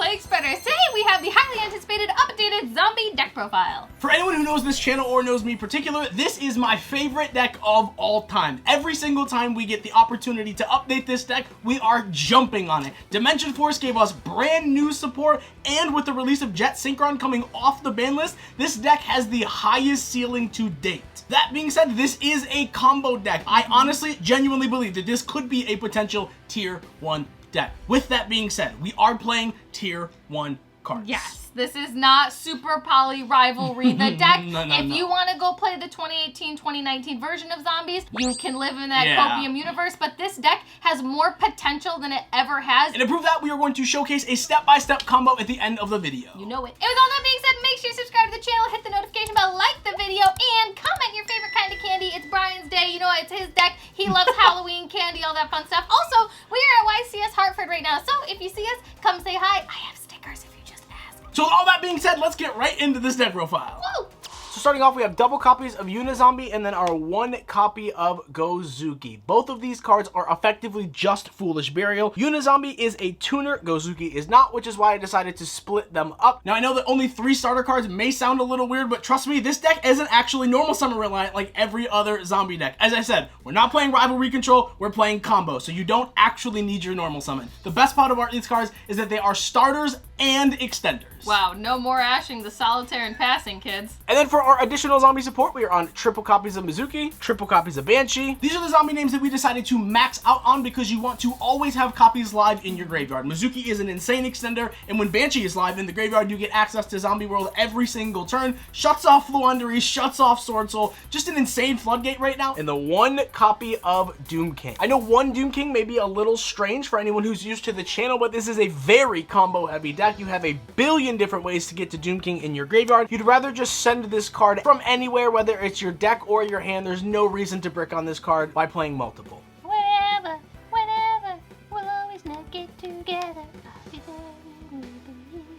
Plague Spreader. Today we have the highly anticipated updated zombie deck profile. For anyone who knows this channel or knows me in particular, this is my favorite deck of all time. Every single time we get the opportunity to update this deck, we are jumping on it. Dimension Force gave us brand new support, and with the release of Jet Synchron coming off the ban list, this deck has the highest ceiling to date. That being said, this is a combo deck. I honestly, genuinely believe that this could be a potential tier 1 deck. With that being said, we are playing tier 1 cards. Yes. This is not Super Poly Rivalry, the deck. No. If you want to go play the 2018-2019 version of zombies, you can live in that copium universe, but this deck has more potential than it ever has. And to prove that, we are going to showcase a step-by-step combo at the end of the video. You know it. And with all that being said, make sure you subscribe to the channel, hit the notification bell, like the video, and comment your favorite kind of candy. It's Brian's day. You know, it's his deck. He loves Halloween candy, all that fun stuff. Also, we are at YCS Hartford right now, so if you see us, come say hi. I have stickers if you just ask. So with all that being said, let's get right into this deck profile. Woo! So starting off, we have double copies of Unizombie and then our one copy of Gozuki. Both of these cards are effectively just Foolish Burial. Unizombie is a tuner, Gozuki is not, which is why I decided to split them up. Now I know that only 3 starter cards may sound a little weird, but trust me, this deck isn't actually normal summon reliant like every other zombie deck. As I said, we're not playing Rivalry Control, we're playing combo, so you don't actually need your normal summon. The best part about these cards is that they are starters and extenders. Wow, no more ashing the solitaire and passing, kids. And then for our additional zombie support, we are on triple copies of Mizuki, triple copies of Banshee. These are the zombie names that we decided to max out on because you want to always have copies live in your graveyard. Mizuki is an insane extender, and when Banshee is live in the graveyard, you get access to Zombie World every single turn, shuts off Fluundary, shuts off Sword Soul, just an insane floodgate right now. And the one copy of Doom King. I know one Doom King may be a little strange for anyone who's used to the channel, but this is a very combo heavy deck. You have a billion different ways to get to Doom King in your graveyard. You'd rather just send this card from anywhere, whether it's your deck or your hand. There's no reason to brick on this card by playing multiple. Wherever, whenever, we'll always not get together.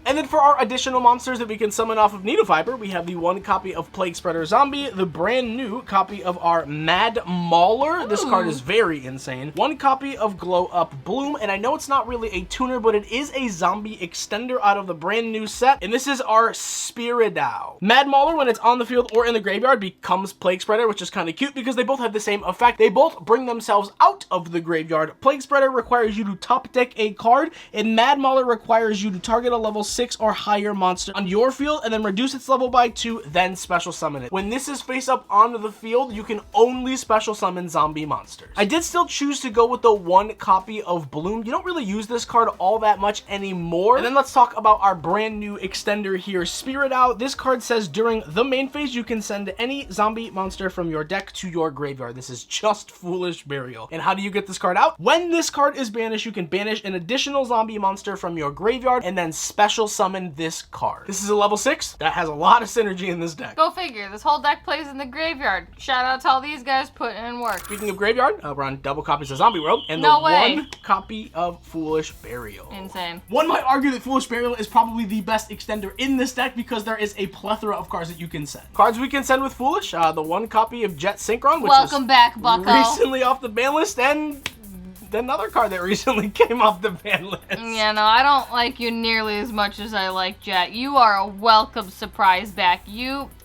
And then for our additional monsters that we can summon off of Needle Fiber, we have the one copy of Plague Spreader Zombie, the brand new copy of our Mad Mauler. Ooh. This card is very insane. One copy of Glow Up Bloom, and I know it's not really a tuner, but it is a zombie extender out of the brand new set, and this is our Spiridow. Mad Mauler, when it's on the field or in the graveyard, becomes Plague Spreader, which is kind of cute because they both have the same effect. They both bring themselves out of the graveyard. Plague Spreader requires you to top deck a card, and Mad Mauler requires you to target a level 6 or higher monster on your field and then reduce its level by 2, then special summon it. When this is face up onto the field, you can only special summon zombie monsters. I did still choose to go with the one copy of Bloom. You don't really use this card all that much anymore. And then let's talk about our brand new extender here, Spiridow. This card says during the main phase, you can send any zombie monster from your deck to your graveyard. This is just Foolish Burial. And how do you get this card out? When this card is banished, you can banish an additional zombie monster from your graveyard and then special summon this card. This is a level 6 that has a lot of synergy in this deck. Go figure, this whole deck plays in the graveyard. Shout out to all these guys putting in work. Speaking of graveyard, we're on double copies of Zombie World and one copy of Foolish Burial. Insane. One might argue that Foolish Burial is probably the best extender in this deck because there is a plethora of cards that you can send. Cards we can send with Foolish, the one copy of Jet Synchron, which Welcome back, Bucko. Recently off the ban list, and another card that recently came off the ban list. Yeah, no, I don't like you nearly as much as I like Jet. You are a welcome surprise back.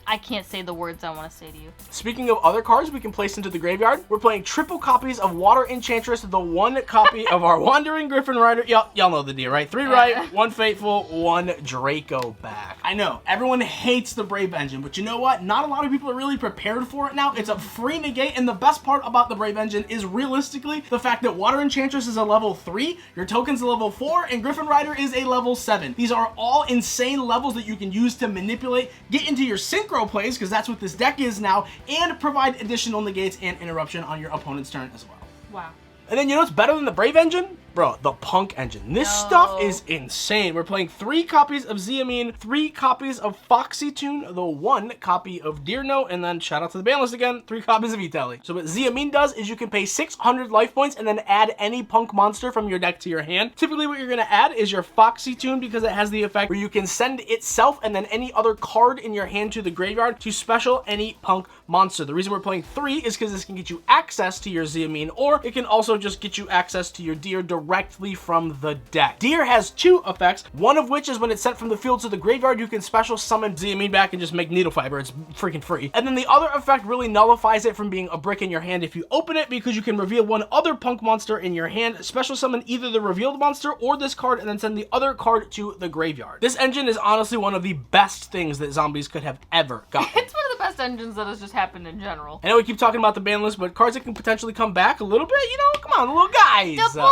I can't say the words I want to say to you. Speaking of other cards we can place into the graveyard, we're playing triple copies of Water Enchantress, the one copy of our Wandering Griffin Rider. Y'all know the deal, right? 3 right, 1 Fateful, 1 Draco back. I know, everyone hates the Brave Engine, but you know what? Not a lot of people are really prepared for it now. It's a free negate, and the best part about the Brave Engine is realistically the fact that Water Enchantress is a level 3, your token's a level 4, and Griffin Rider is a level 7. These are all insane levels that you can use to manipulate, get into your synchro plays, because that's what this deck is now, and provide additional negates and interruption on your opponent's turn as well. Wow. And then you know what's better than the Brave Engine? Bro, the Punk Engine. This stuff is insane. We're playing 3 copies of Ziamine, 3 copies of Foxy Tune, the 1 copy of Deer Note, and then shout out to the ban list again, 3 copies of Vitelli. So what Ziamine does is you can pay 600 life points and then add any Punk monster from your deck to your hand. Typically what you're going to add is your Foxy Tune because it has the effect where you can send itself and then any other card in your hand to the graveyard to special any Punk monster. The reason we're playing 3 is because this can get you access to your Ziamine, or it can also just get you access to your Deer directly from the deck. Deer has 2 effects, one of which is when it's sent from the field to the graveyard, you can special summon Ziamine back and just make Needle Fiber. It's freaking free. And then the other effect really nullifies it from being a brick in your hand if you open it, because you can reveal one other punk monster in your hand, special summon either the revealed monster or this card, and then send the other card to the graveyard. This engine is honestly one of the best things that zombies could have ever gotten. It's one of the best engines that has just happened in general. I know we keep talking about the ban list, but cards that can potentially come back a little bit, you know, come on, the little guys. The boys!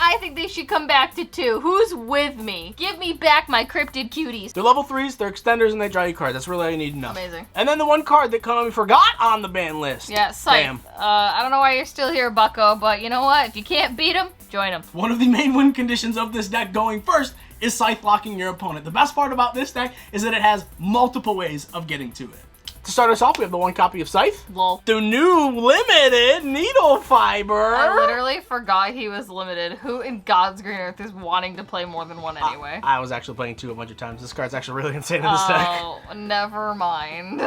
I think they should come back to 2. Who's with me? Give me back my cryptid cuties. They're level 3s, they're extenders, and they draw you cards. That's really all you need to know. Amazing. And then the one card that Konami forgot on the ban list. Yeah, Scythe. Damn. I don't know why you're still here, bucko, but you know what? If you can't beat him, join him. One of the main win conditions of this deck going first is Scythe locking your opponent. The best part about this deck is that it has multiple ways of getting to it. To start us off, we have the 1 copy of Scythe. Lol. The new limited Needle Fiber. I literally forgot he was limited. Who in God's green earth is wanting to play more than 1 anyway? I was actually playing 2 a bunch of times. This card's actually really insane in this deck. Oh, never mind.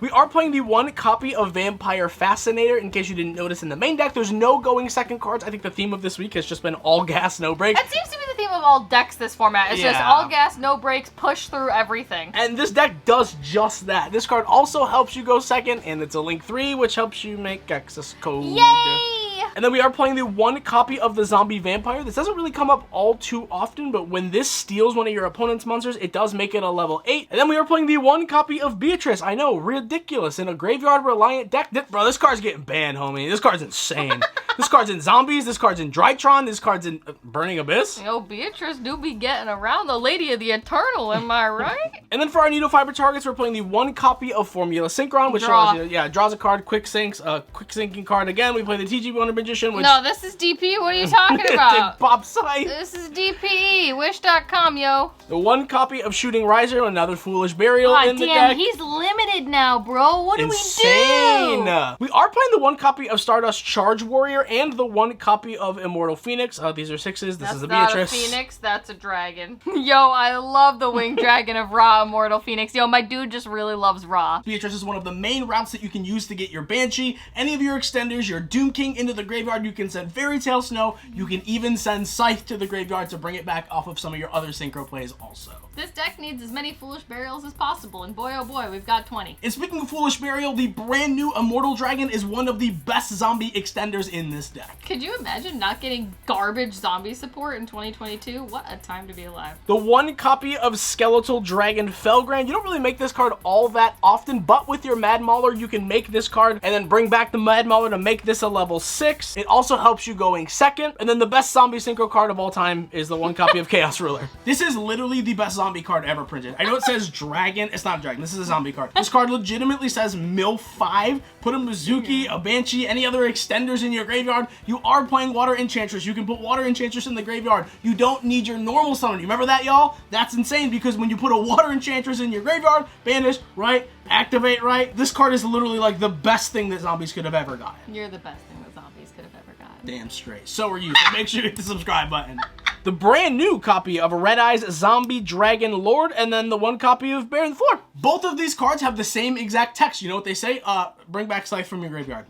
We are playing the 1 copy of Vampire Fascinator. In case you didn't notice in the main deck, there's no going second cards. I think the theme of this week has just been all gas, no brakes. That seems to be the theme of all decks this format. It's just all gas, no brakes, push through everything. And this deck does just that. This card also helps you go second, and it's a Link 3, which helps you make access code. Yay! And then we are playing the 1 copy of the Zombie Vampire. This doesn't really come up all too often, but when this steals one of your opponent's monsters, it does make it a level 8. And then we are playing the 1 copy of Beatrice. I know, ridiculous. In a graveyard-reliant deck. Bro, this card's getting banned, homie. This card's insane. This card's in Zombies. This card's in Drytron. This card's in Burning Abyss. Yo, Beatrice do be getting around, the Lady of the Eternal, am I right? And then for our Needle Fiber targets, we're playing the 1 copy of Formula Synchron, which allows you, draws a card, quick sinks, quick sinking card again. We play the TG Wonder Magician, which... No, this is DP. What are you talking about? Pop Scythe. This is DP. Wish.com, yo. The 1 copy of Shooting Riser, another Foolish Burial in the deck. He's limited now, bro. What do we do? Insane. We are playing the 1 copy of Stardust Charge Warrior and the 1 copy of Immortal Phoenix. These are 6s. This is the Beatrice. That's not a phoenix. That's a dragon. Yo, I love the winged dragon of Ra Immortal Phoenix. Yo, my dude just really loves Ra. Beatrice is one of the main routes that you can use to get your Banshee, any of your extenders, your Doom King into the graveyard. You can send Fairy Tail Snow. You can even send Scythe to the graveyard to bring it back off of some of your other synchro plays also. This deck needs as many Foolish Burials as possible, and boy oh boy, we've got 20. And speaking of Foolish Burial, the brand new Immortal Dragon is one of the best zombie extenders in this deck. Could you imagine not getting garbage zombie support in 2022? What a time to be alive. The 1 copy of Skeletal Dragon Felgrand. You don't really make this card all that often, but with your Mad Mauler, you can make this card and then bring back the Mad Mauler to make this a level 6. It also helps you going second. And then the best zombie synchro card of all time is the 1 copy of Chaos Ruler. This is literally the best zombie card ever printed. I know it says dragon. It's not a dragon. This is a zombie card. This card legitimately says Mill 5. Put a Mizuki, a Banshee, any other extenders in your graveyard. You are playing Water Enchantress. You can put Water Enchantress in the graveyard. You don't need your normal summon. You remember that, y'all? That's insane, because when you put a Water Enchantress in your graveyard, banish, right? Activate, right? This card is literally like the best thing that zombies could have ever gotten. You're the best thing that zombies could have ever gotten. Damn straight. So are you. So make sure you hit the subscribe button. The brand new copy of Red Eyes Zombie Dragon Lord, and then the 1 copy of Bear in the Floor. Both of these cards have the same exact text. You know what they say? Bring back Scythe from your graveyard.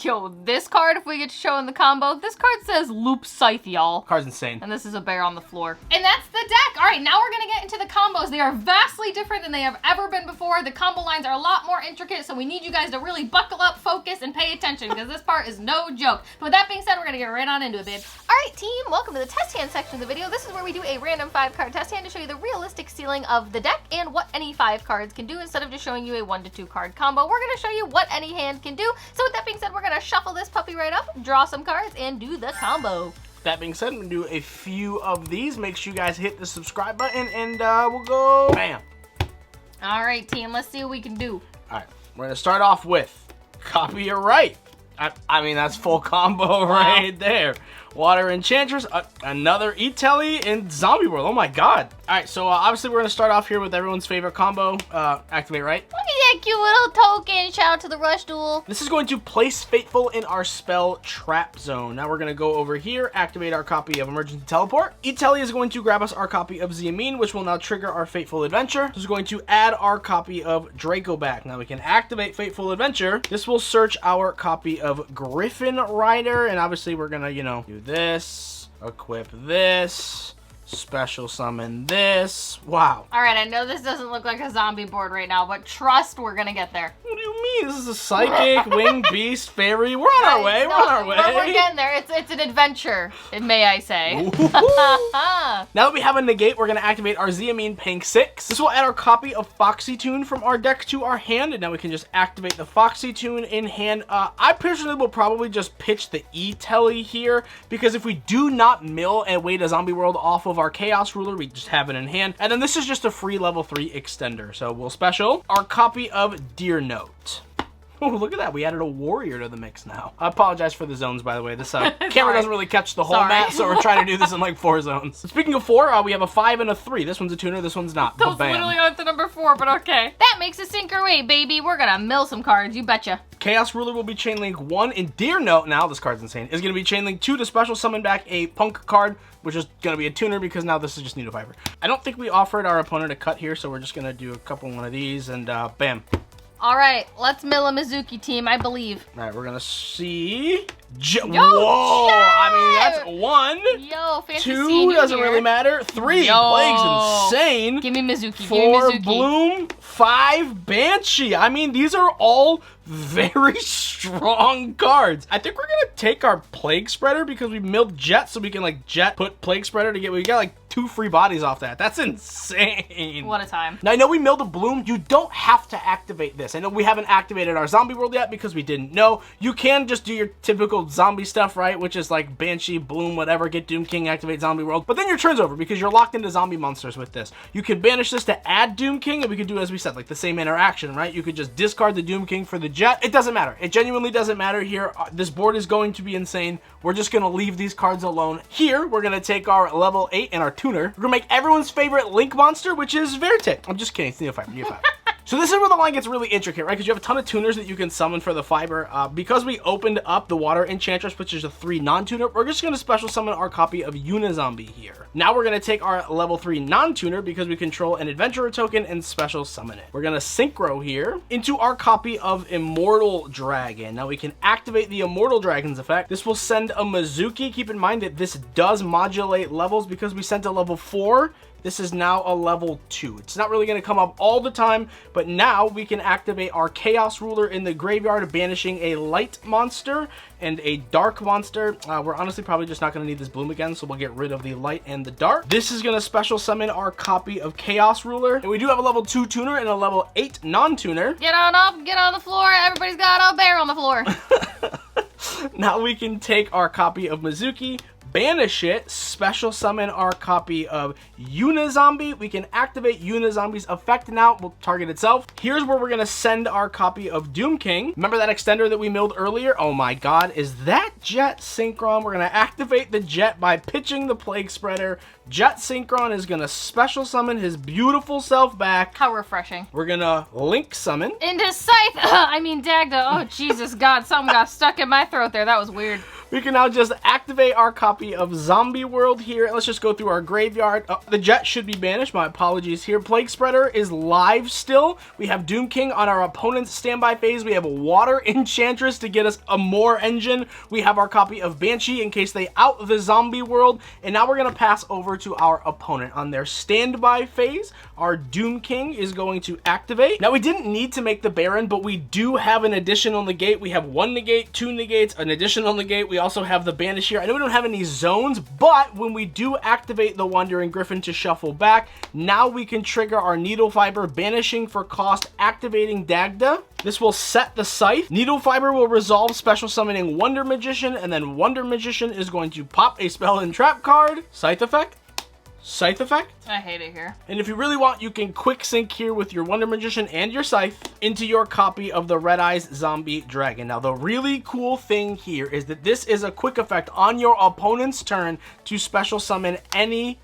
Yo, this card, if we get to show in the combo, this card says Loop Scythe, y'all. Card's insane. And this is a bear on the floor. And that's the deck. All right, now we're going to get into the combos. They are vastly different than they have ever been before. The combo lines are a lot more intricate, so we need you guys to really buckle up, focus, and pay attention, because this part is no joke. But with that being said, we're going to get right on into it, babe. All right, team, welcome to the test hand section of the video. This is where we do a random 5-card test hand to show you the realistic ceiling of the deck and what any 5 cards can do instead of just showing you a 1 to 2 card combo. We're going to show you what any hand can do. So with that being said, we're going to shuffle this puppy right up, draw some cards, and do the combo. That being said, I'm going to do a few of these. Make sure you guys hit the subscribe button, and we'll go bam. All right, team, let's see what we can do. All right, we're going to start off with Copy It Right. I mean, that's full combo right there. Water Enchantress, another E-Telly in Zombie World. Oh my god. Alright, so obviously we're going to start off here with everyone's favorite combo. Activate, right? Look at that cute little token. Shout out to the Rush Duel. This is going to place Fateful in our spell Trap Zone. Now we're going to go over here, activate our copy of Emergency Teleport. E-Telly is going to grab us our copy of Xiamin, which will now trigger our Fateful Adventure. This is going to add our copy of Draco back. Now we can activate Fateful Adventure. This will search our copy of Griffin Rider, and obviously we're going to, do this, equip this, special summon this. Wow. All right, I know this doesn't look like a zombie board right now, but trust we're going to get there. What do you mean? This is a Psychic, Winged Beast, Fairy. We're on our way. We're on our way. We're getting there. It's an adventure, may I say. Now that we have a negate, we're going to activate our Xiamin Pink 6. This will add our copy of Foxy Tune from our deck to our hand, and now we can just activate the Foxy Tune in hand. I personally will probably just pitch the E-Telly here, because if we do not mill and wait a Zombie World off of our Chaos Ruler, we just have it in hand. And then this is just a free level 3 extender. So we'll special our copy of Deer Note. Oh, look at that. We added a warrior to the mix now. I apologize for the zones, by the way. This camera doesn't really catch the whole map, so we're trying to do this in like 4 zones. Speaking of 4, we have a 5 and a 3. This one's a tuner, this one's not. Those literally aren't the number 4, but okay. That makes a Synchro 8, baby. We're gonna mill some cards, you betcha. Chaos Ruler will be Chainlink 1, and Deer Note, now this card's insane, is going to be Chainlink 2 to special summon back a Punk card, which is going to be a tuner because now this is just Needle Fiber. I don't think we offered our opponent a cut here, so we're just going to do a couple one of these, and bam. All right, let's mill a Mizuki team, I believe. All right, we're going to see... Whoa! Joe! I mean, that's 1. Yo, fancy 2 doesn't really matter. 3, Plague's insane. Give me Mizuki. 4, Bloom. 5, Banshee. I mean, these are all very strong cards. I think we're going to take our Plague Spreader because we milled Jet, so we can, like, Jet put Plague Spreader to get... We got, like, 2 free bodies off that. That's insane. What a time. Now, I know we milled a Bloom. You don't have to activate this. I know we haven't activated our Zombie World yet because we didn't know. You can just do your typical zombie stuff, right? Which is like Banshee, Bloom, whatever, get Doom King, activate Zombie World. But then your turn's over because you're locked into zombie monsters with this. You can banish this to add Doom King, and we could do, as we said, like the same interaction, right? You could just discard the Doom King for the Jet. It doesn't matter. It genuinely doesn't matter here. This board is going to be insane. We're just going to leave these cards alone. Here, we're going to take our level 8 and our tuner. We're going to make everyone's favorite Link monster, which is Verite. I'm just kidding. It's Neophyte. So this is where the line gets really intricate, right? Because you have a ton of tuners that you can summon for the fiber. Because we opened up the Water Enchantress, which is a 3 non-tuner, we're just going to special summon our copy of Unizombie here. Now we're going to take our level 3 non-tuner because we control an Adventurer token and special summon it. We're going to Synchro here into our copy of Immortal Dragon. Now we can activate the Immortal Dragon's effect. This will send a Mizuki. Keep in mind that this does modulate levels because we sent a level 4. This is now a level 2. It's not really going to come up all the time, but now we can activate our Chaos Ruler in the graveyard, banishing a light monster and a dark monster. We're honestly probably just not going to need this Bloom again, so we'll get rid of the light and the dark. This is going to special summon our copy of Chaos Ruler. And we do have a level 2 tuner and a level 8 non-tuner. Get on up, get on the floor. Everybody's got a bear on the floor. Now we can take our copy of Mizuki, banish it, special summon our copy of Unizombie. We can activate Unizombie's effect now. Will target itself. Here's where we're going to send our copy of Doom King. Remember that extender that we milled earlier? Oh my god, is that Jet Synchron? We're going to activate the Jet by pitching the Plague Spreader. Jet Synchron is going to special summon his beautiful self back. How refreshing. We're going to Link Summon. Into Scythe. I mean Dagda. Oh, Jesus God. Something got stuck in my throat there. That was weird. We can now just activate our copy of Zombie World here. Let's just go through our graveyard. The Jet should be banished. My apologies here. Plague Spreader is live still. We have Doom King on our opponent's standby phase. We have a Water Enchantress to get us a more engine. We have our copy of Banshee in case they out the Zombie World. And now we're going to pass over to our opponent. On their standby phase, our Doom King is going to activate. Now, we didn't need to make the Baron, but we do have an additional negate. We have 1 negate, 2 negates, an additional negate. We also have the Banish here. I know we don't have any zones, but when we do activate the Wandering Griffin to shuffle back, now we can trigger our Needle Fiber, banishing for cost, activating Dagda. This will set the Scythe. Needle Fiber will resolve, special summoning Wonder Magician, and then Wonder Magician is going to pop a spell and trap card. Scythe effect. Scythe effect. I hate it here. And if you really want, you can quick sync here with your Wonder Magician and your Scythe into your copy of the Red Eyes Zombie Dragon. Now, the really cool thing here is that this is a quick effect on your opponent's turn to special summon any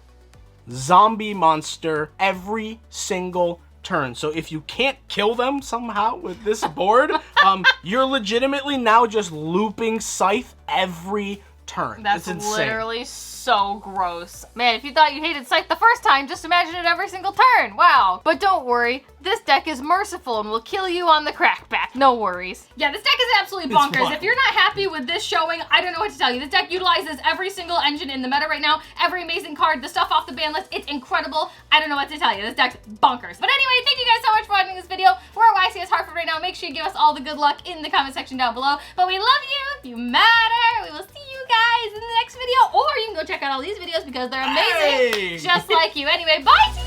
zombie monster every single turn. So if you can't kill them somehow with this board, you're legitimately now just looping Scythe every turn. That's it's insane. literally so gross. Man, if you thought you hated Scythe the first time, just imagine it every single turn. Wow. But don't worry, this deck is merciful and will kill you on the crackback. No worries. Yeah, this deck is absolutely bonkers. If you're not happy with this showing, I don't know what to tell you. This deck utilizes every single engine in the meta right now, every amazing card, the stuff off the ban list. It's incredible. I don't know what to tell you. This deck's bonkers. But anyway, thank you guys so much for watching this video. We're at YCS Hartford right now. Make sure you give us all the good luck in the comment section down below. But we love you. You matter. We will see you guys in the next video. Or you can go check out all these videos because they're amazing. Hey! Just like you. Anyway, bye.